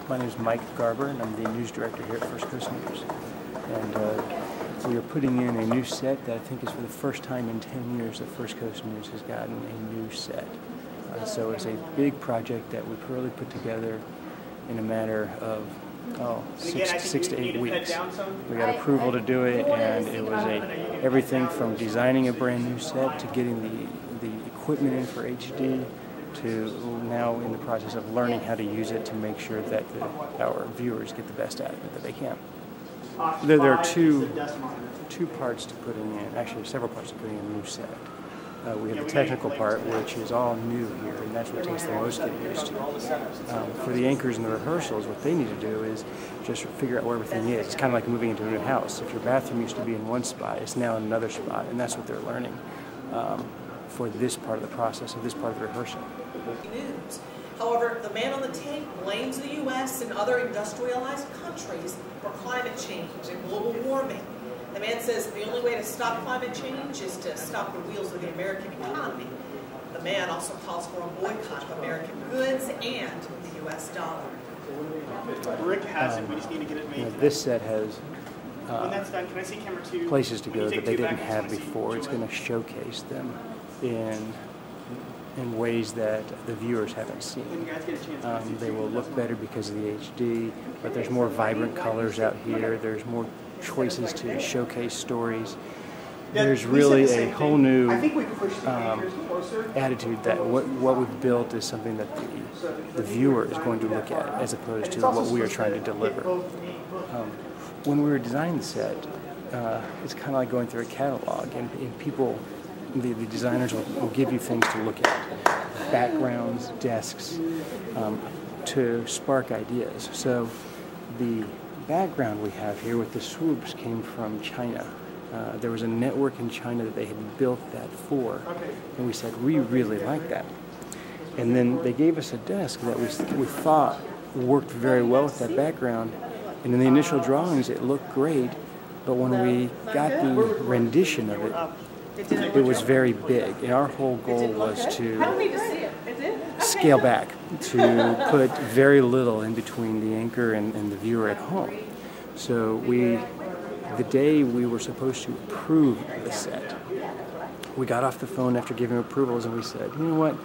My name is Mike Garber, and I'm the news director here at First Coast News. And we are putting in a new set that I think is for the first time in 10 years that First Coast News has gotten a new set. So it's a big project that we really put together in a matter of six to 8 weeks. We got approval to do it, and it was everything from designing a brand new set to getting the equipment in for HD to now in the process of learning how to use it to make sure that our viewers get the best out of it that they can. There are two parts to putting in, actually several parts to putting in a new set. We have the technical part, which is all new here, and that's what takes the most getting used to. For the anchors and the rehearsals, what they need to do is just figure out where everything is. It's kind of like moving into a new house. If your bathroom used to be in one spot, it's now in another spot, and that's what they're learning for this part of the process, of this part of the rehearsal. News. However, the man on the tape blames the U.S. and other industrialized countries for climate change and global warming. The man says the only way to stop climate change is to stop the wheels of the American economy. The man also calls for a boycott of American goods and the U.S. dollar. Rick has it, we just need to get it made. This set has when that's done, can I see camera 2? places to go that they didn't have before. It's going to showcase them in ways that the viewers haven't seen. They will look better because of the HD, but there's more vibrant colors out here. There's more choices to showcase stories. There's really a whole new attitude that what we've built is something that the viewer is going to look at as opposed to what we are trying to deliver. When we were designing the set, it's kind of like going through a catalog, and people, the designers will give you things to look at, backgrounds, desks, to spark ideas. So the background we have here with the swoops came from China. There was a network in China that they had built that for, and we said, we really like that. And then they gave us a desk that we thought worked very well with that background, and in the initial drawings it looked great, but when we got the rendition of it, it was very big, and our whole goal was to scale back, to put very little in between the anchor and the viewer at home. So the day we were supposed to approve the set, we got off the phone after giving approvals and we said, you know what,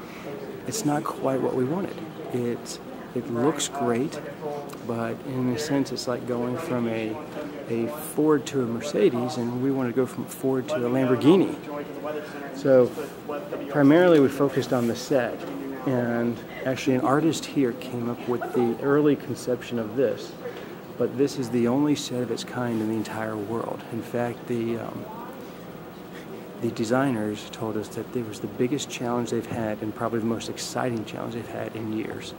it's not quite what we wanted. It looks great, but in a sense it's like going from a Ford to a Mercedes, and we wanted to go from a Ford to a Lamborghini. So primarily we focused on the set, and actually an artist here came up with the early conception of this, but this is the only set of its kind in the entire world. In fact, the designers told us that it was the biggest challenge they've had and probably the most exciting challenge they've had in years.